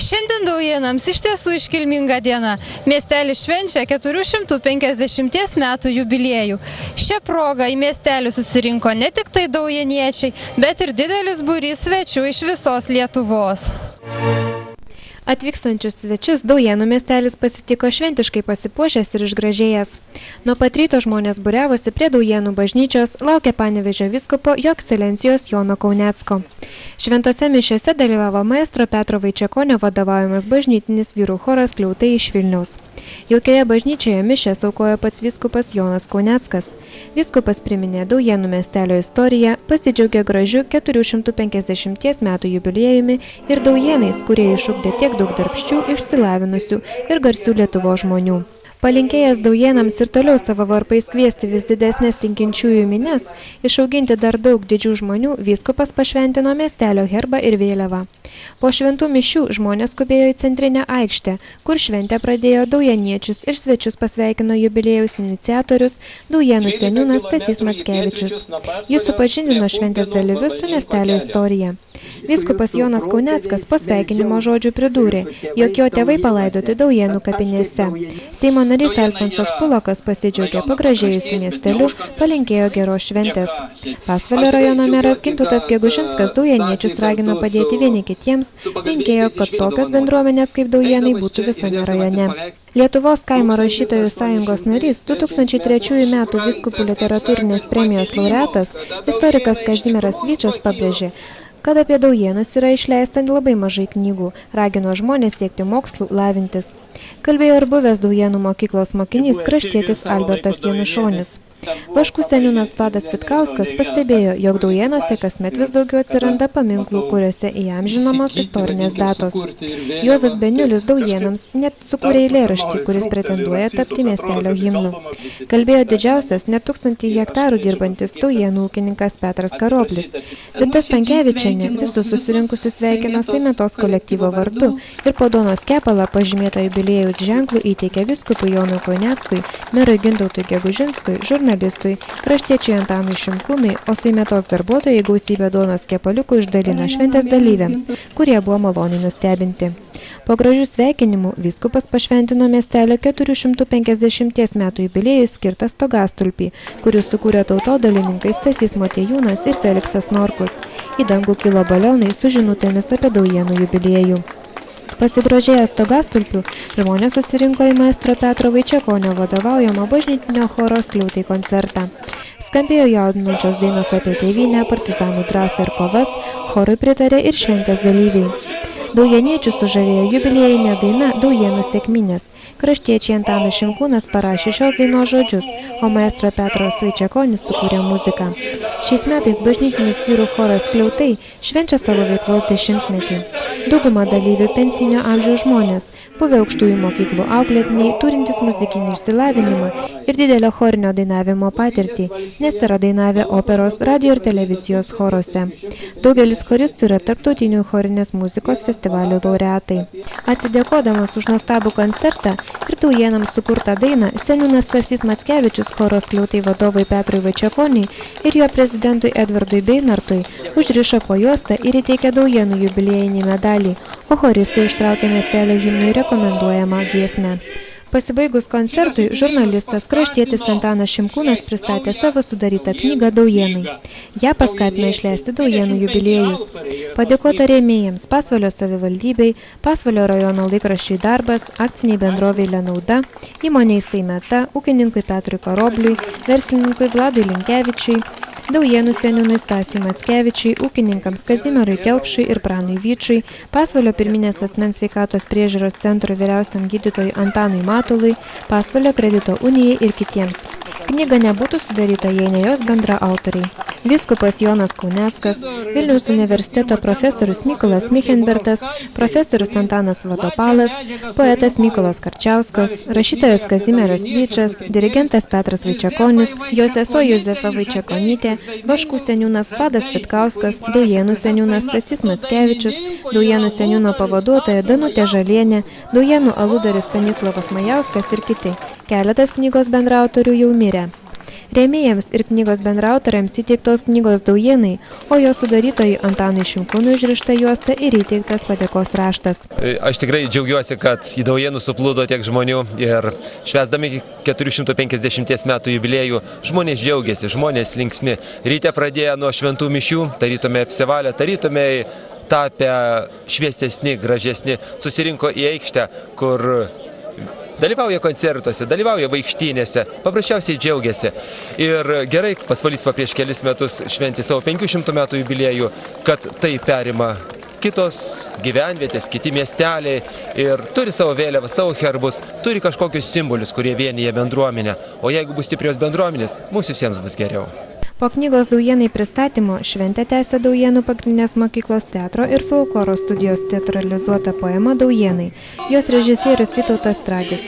Šiandien Daujėnams iš tiesų iškilminga diena. Miestelis švenčia 450 metų jubiliejų. Šią progą į miestelį susirinko ne tik tai daujėniečiai, bet ir didelis būrys svečių iš visos Lietuvos. Atvykstančius svečius Daujėnų miestelis pasitiko šventiškai pasipuošęs ir išgražėjęs. Nuo pat ryto žmonės būriavosi prie Daujėnų bažnyčios, laukė Panevėžio vyskupo Jo Ekscelencijos Jono Kaunecko. Šventose mišiose dalyvavo maestro Petro Vaičekonio vadovaujamas bažnytinis vyrų choras Skliautai iš Vilniaus. Jaukioje bažnyčioje mišias aukojo pats vyskupas Jonas Kauneckas. Vyskupas priminė Daujėnų miestelio istoriją, pasidžiaugė gražiu 450 metų jubiliejumi ir daujėnais, kurie išugdė tiek daug darbščių, išsilavinusių ir garsių Lietuvos žmonių. Palinkėjęs Daujėnams ir toliau savo varpais kviesti vis didesnės tinkinčiųjų mines, išauginti dar daug didžių žmonių, vyskupas pašventino miestelio herbą ir vėliavą. Po šventų mišių žmonės skubėjo į centrinę aikštę, kur šventę pradėjo daujėniečius ir svečius pasveikino jubiliejaus iniciatorius Daujėnų seniūnas Stasys Mackevičius. Jis supažindino šventės dalyvius su miestelio istorija. Vyskupas Jonas Kauneckas po sveikinimo žodžių pridūrė, jog jo tėvai palaidoti Daujėnų kapinėse. Seimo narys Alfonsas Pulokas pasidžiaugė pagražėjusiu miesteliu, palinkėjo geros šventės. Pasvalio rajono meras Gintautas Gegužinskas daujėniečius ragino padėti vieni kitiems, linkėjo, kad tokios bendruomenės kaip Daujėnai būtų visame rajone. Lietuvos kaimo rašytojų sąjungos narys 2003 metų vyskupų literatūrinės premijos laureatas, istorikas Kazimieras Vyčas pabrėžė, kad apie Daujėnus yra išleista labai mažai knygų, ragino žmonės siekti mokslų, lavintis. Kalbėjo ir buvęs Daujėnų mokyklos mokinys kraštietis Albertas Janušonis. Vaškų seniūnas Vladas Vitkauskas pastebėjo, jog Daujėnuose kasmet vis daugiau atsiranda paminklų, kuriuose įamžinamos istorinės datos. Juozas Beniulis Daujėnams net sukūrė eilėraštį, kuris pretenduoja tapti miestelio himnu. Kalbėjo didžiausias, net 1000 hektarų dirbantis Daujėnų ūkininkas Petras Karoblis. Vinta Stankevičienė visus susirinkusius sveikino Seimetos kolektyvo vardu ir po duonos kepalą pažymėtą jubiliejaus ženklų įteikė vyskupui Jonui Kauneckui, merui Gintautui Gegužinskui, žurnalistui, kraštiečiui Antanui Šimkūnui, o Seimetos darbuotojai gausybę duonos kepaliukų išdalino šventės dalyviams, kurie buvo maloniai nustebinti. Po gražių sveikinimų vyskupas pašventino miestelio 450 metų jubiliejui skirtą stogastulpį, kurį sukūrė tautodalininkai Stasys Motiejūnas ir Feliksas Norkus. Į dangų kilo balionai su žinutėmis apie Daujėnų jubiliejų. Pasigrožėjęs stogastulpių, žmonės susirinko į maestro Petro Vaičekonio vadovaujamo bažnytinio choro Skliautai koncertą. Skambėjo jaudinančios dainos apie tėvynę, partizanų drąsą ir kovas, chorui pritarė ir šventės dalyviai. Daujėniečių sužavėjo jubiliejinė daina Daujėnų sekminės. Kraštiečiai Antanas Šimkūnas parašė šios dainos žodžius, o maestro Petras Vaičekonis sukūrė muziką. Šiais metais bažnytinis vyrų choras Skliautai švenčia savo veiklos 10-metį. Dauguma dalyvių pensinio amžiaus žmonės, buvę aukštųjų mokyklų auklėtiniai, turintys muzikinį išsilavinimą ir didelio chorinio dainavimo patirtį, nes yra dainavę operos, radio ir televizijos choruose. Daugelis choristų yra tarptautinių chorinės muzikos festivalių laureatai. Atsidėkodamas už nuostabų koncertą ir Daujėnams sukurtą dainą, seniūnas Stasys Mackevičius choro Skliautai vadovui Petrui Vaičekoniui ir jo prezidentui Edvardui Beinartui užrišo po juostą ir įteikė Daujėnų jubiliejinį medalį, o choristai ištraukė miestelio himnui rekomenduojamą giesmę. Pasibaigus koncertui, žurnalistas kraštietis Antanas Šimkūnas pristatė savo sudarytą knygą Daujėnai. Ją paskatino išleisti Daujėnų jubiliejus. Padėkota rėmėjams Pasvalio savivaldybei, Pasvalio rajono laikraščiui Darbas, akciniai bendrovei Lenauda, įmonei Seimeta, ūkininkui Petrui Karobliui, verslininkui Vladui Linkevičiui, Daujėnų seniūnui Stasiui Mackevičiui, ūkininkams Kazimierui Kelpšui ir Pranui Vyčui, Pasvalio pirminės asmens sveikatos priežiūros centro vyriausiam gydytojui Antanui Matului, Pasvalio kredito unijai ir kitiems. Knyga nebūtų sudaryta, jei ne jos bendra autoriai. Vyskupas Jonas Kauneckas, Vilniaus universiteto profesorius Mykolas Michenbertas, profesorius Antanas Vadopalas, poetas Mykolas Karčiauskas, rašytojas Kazimieras Vyčas, dirigentas Petras Vaičekonis, jo sesuo Jozefa Vaičekonytė, Vaškų seniūnas Vladas Vitkauskas, Daujėnų seniūnas Stasys Mackevičius, Daujėnų seniūno pavaduotoja Danutė Žalienė, Daujėnų aludaris Stanislovas Majauskas ir kiti. Keletas knygos bendraautorių jau mirė. Rėmėjams ir knygos bendraautoriams įteiktos knygos Daujėnai, o jo sudarytojui Antanui Šimkūnui užrišta juosta ir įteiktas padėkos raštas. Aš tikrai džiaugiuosi, kad į Daujėnus suplūdo tiek žmonių ir švęsdami 450 metų jubiliejų žmonės džiaugiasi, žmonės linksmi. Ryte pradėjo nuo šventų mišių, tarytume apsivalę, tarytume tapę šviesesni, gražesni, susirinko į aikštę, kur dalyvauja koncertuose, dalyvauja vaikštynėse, paprasčiausiai džiaugiasi. Ir gerai, Pasvalys prieš kelis metus šventė savo 500 metų jubiliejų, kad tai perima kitos gyvenvietės, kiti miesteliai ir turi savo vėliavą, savo herbus, turi kažkokius simbolius, kurie vienyje bendruomenę. O jeigu bus stiprios bendruomenės, mums visiems bus geriau. Po knygos Daujėnai pristatymo šventę tęsė Daujėnų pagrindinės mokyklos teatro ir folkloro studijos teatralizuota poema Daujėnai. Jos režisierius Vytautas Tragis.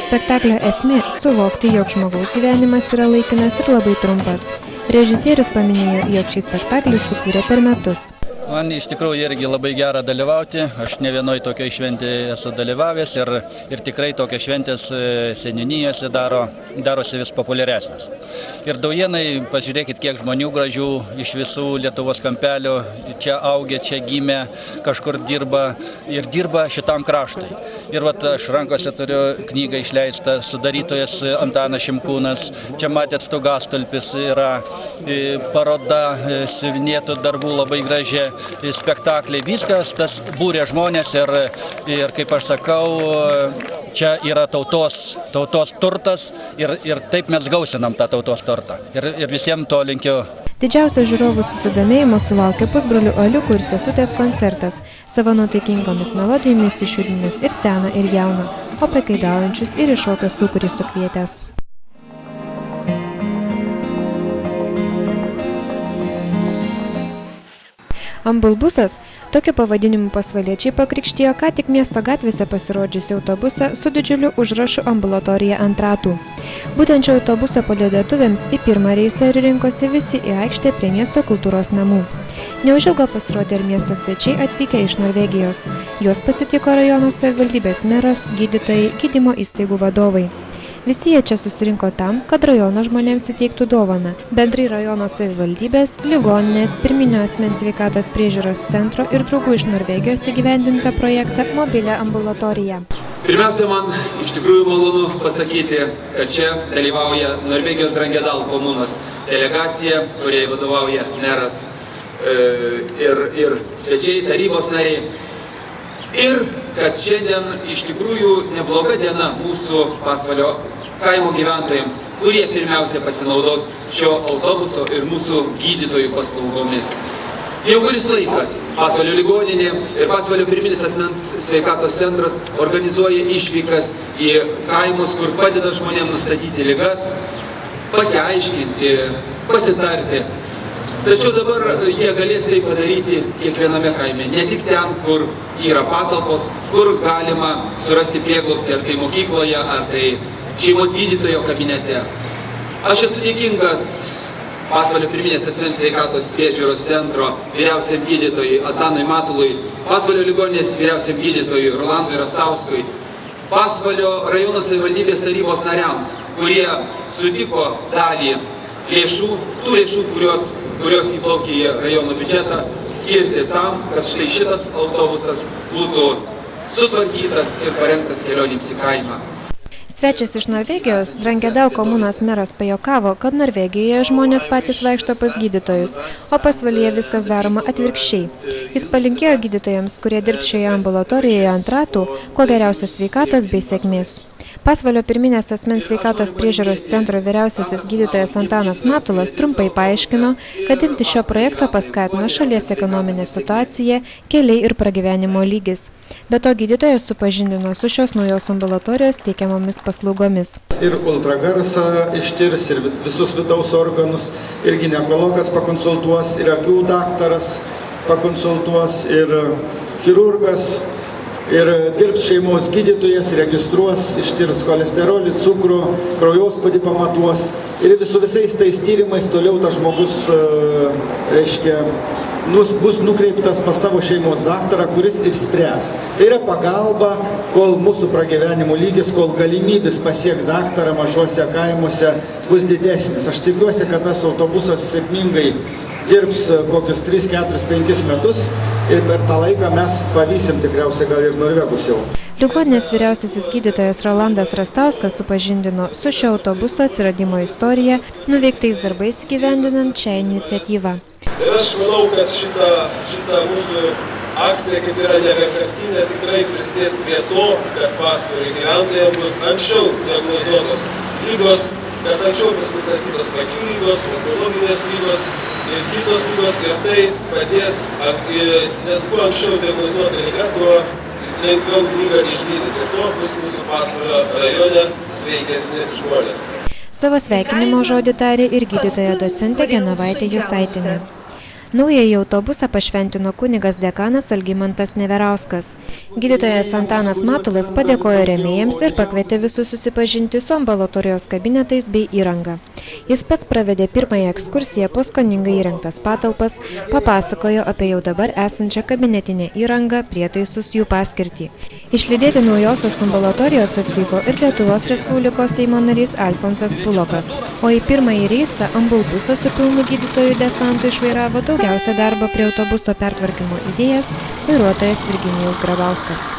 Spektaklio esmė – suvokti, jog žmogaus gyvenimas yra laikinas ir labai trumpas. Režisierius paminėjo, jog šį spektaklį sukūrė per metus. Man iš tikrųjų irgi labai gera dalyvauti, aš ne vienoj tokioj šventėje esu dalyvavęs ir tikrai tokios šventės seniūnijose darosi vis populiaresnės. Ir Daujėnai, pažiūrėkit, kiek žmonių gražių iš visų Lietuvos kampelių, čia augę, čia gimė, kažkur dirba ir dirba šitam kraštui. Ir vat aš rankose turiu knygą išleistą, sudarytojas Antanas Šimkūnas, čia matėt Stogastulpis, yra paroda siuvinėtų darbų labai graži. Spektakliai, viskas tas būrė žmonės ir kaip aš sakau, čia yra tautos turtas ir taip mes gausinam tą tautos turtą. Ir visiems to linkiu. Didžiausio žiūrovų susidomėjimo sulaukė pusbrolių Aliukų ir sesutės koncertas, savo nuotaikingomis melodijomis išjudinęs ir seną ir jauną, o pakaidaujančius ir iš šokio sūkurį sukvietęs. Ambulbusas, tokiu pavadinimu pasvaliečiai pakrikštijo ką tik miesto gatvėse pasirodžiusi autobusą su didžiuliu užrašu ambulatorija ant ratų. Būtent šio autobuso palydėtuvėms į pirmą reisą rinkosi visi į aikštę prie miesto kultūros namų. Neužilgo pasirodė ir miesto svečiai atvykę iš Norvegijos. Juos pasitiko rajono savivaldybės meras, gydytojai, gydymo įstaigų vadovai. Visi jie čia susirinko tam, kad rajono žmonėms įteiktų dovaną. Bendrai rajono savivaldybės, ligoninės, pirminio asmens sveikatos priežiūros centro ir draugų iš Norvegijos įgyvendintą projektą Mobilią ambulatoriją. Pirmiausia, man iš tikrųjų malonu pasakyti, kad čia dalyvauja Norvegijos Drangedal komunos delegacija, kuriai vadovauja meras ir svečiai, tarybos nariai. Ir kad šiandien iš tikrųjų nebloga diena mūsų Pasvalio kaimo gyventojams, kurie pirmiausia pasinaudos šio autobuso ir mūsų gydytojų paslaugomis. Jau kuris laikas Pasvalio ligoninė ir Pasvalio pirminis asmens sveikatos centras organizuoja išvykas į kaimus, kur padeda žmonėms nustatyti ligas, pasiaiškinti, pasitarti. Tačiau dabar jie galės tai padaryti kiekviename kaime, ne tik ten, kur yra patalpos, kur galima surasti prieglobstį, ar tai mokykloje, ar tai šeimos gydytojo kabinete. Aš esu dėkingas Pasvalio pirminės asmens sveikatos priežiūros centro vyriausiam gydytojui Antanui Matului, Pasvalio ligoninės vyriausiam gydytojui Rolandui Rastauskui, Pasvalio rajono savivaldybės tarybos nariams, kurie sutiko dalį lėšų, tų lėšų, kurios įplaukė į rajono biudžetą, skirti tam, kad štai šitas autobusas būtų sutvarkytas ir parengtas kelionėms į kaimą. Svečias iš Norvegijos, Drangedal komunos meras pajuokavo, kad Norvegijoje žmonės patys vaikšto pas gydytojus, o Pasvalyje viskas daroma atvirkščiai. Jis palinkėjo gydytojams, kurie dirbs šioje ambulatorijoje ant ratų, kuo geriausios sveikatos bei sėkmės. Pasvalio pirminės asmens sveikatos priežiūros centro vyriausiasis gydytojas Antanas Matulas trumpai paaiškino, kad imti šio projekto paskatino šalies ekonominė situacija, keliai ir pragyvenimo lygis. Be to gydytojas supažindino su šios naujos ambulatorijos teikiamomis paslaugomis. Ir ultragarsą ištirs, ir visus vidaus organus, ir ginekologas pakonsultuos, ir akių daktaras pakonsultuos, ir chirurgas. Ir dirbs šeimos gydytojas, registruos, ištirs cholesterolį, cukrų, kraujospūdį pamatuos. Ir visais tais tyrimais toliau tas žmogus, bus nukreiptas pas savo šeimos daktarą, kuris ir spręs. Tai yra pagalba, kol mūsų pragyvenimo lygis, kol galimybės pasiekti daktarą mažuose kaimuose bus didesnis. Aš tikiuosi, kad tas autobusas sėkmingai dirbs kokius 3, 4, 5 metus ir per tą laiką mes pavysim tikriausiai gal ir norvegus jau. Ligoninės vyriausiasis gydytojas Rolandas Rastauskas supažindino su šio autobuso atsiradimo istorija, nuveiktais darbais įgyvendinant šią iniciatyvą. Ir aš manau, kad šita mūsų akcija, kaip yra nevienkartinė, tikrai prisidės prie to, kad pasvalio gyventojams bus anksčiau diagnozuotos lygos, kad anksčiau bus nustatytos akių lygos, onkologinės lygos ir kitos lygos, ir tai padės, nes kuo anksčiau diagnozuota liga, tuo lengviau lygą išgydyti. Tuo bus mūsų pasvalio rajone sveikesni žmonės. Savo sveikinimo žodį tarė ir gydytoja docentė Genovaitė Jusaitienė. Naująjį autobusą pašventino kunigas dekanas Algimantas Neverauskas. Gydytojas Antanas Matulas padėkojo rėmėjams ir pakvietė visus susipažinti su ambulatorijos kabinetais bei įranga. Jis pats pravedė pirmąją ekskursiją po skoningai įrengtas patalpas, papasakojo apie jau dabar esančią kabinetinę įrangą, prietaisus, jų paskirtį. Išlydėti naujosios ambulatorijos atvyko ir Lietuvos Respublikos Seimo narys Alfonsas Pulokas. O į pirmąjį reisą ambulbusą su pilnu gydytojų desantu išvairavo daugiausia darbo prie autobuso pertvarkymo idėjas vairuotojas Virginijus Grabauskas.